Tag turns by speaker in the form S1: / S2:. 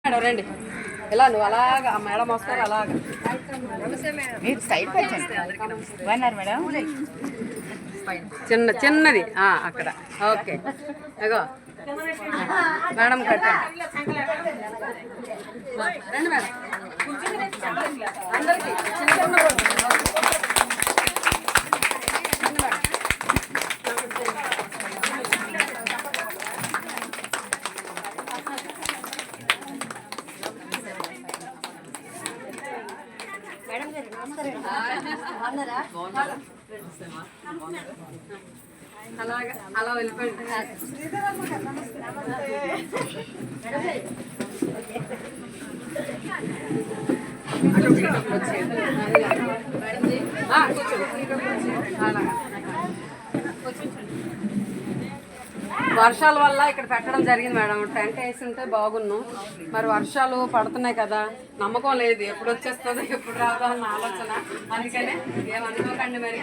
S1: Madam రండి, ఇలా నువ్వు అలాగా మేడం వస్తారు అలాగా
S2: మీరు సైడ్ బాగున్నారు మేడం.
S1: చిన్నది అక్కడ. ఓకే అగో మేడం కట్టండి. రండి మేడం అందరికీ చిన్న చిన్న అలాగా అలా వెళ్ళిపోయింది. వర్షాల వల్ల ఇక్కడ పెట్టడం జరిగింది మేడం. టెంట్ వేసి ఉంటే బాగున్నాం. మరి వర్షాలు పడుతున్నాయి కదా, నమ్మకం లేదు ఎప్పుడు వచ్చేస్తుందో ఎప్పుడు రాదో అన్న ఆలోచన. అందుకనే ఏమనుకోకండి మరి.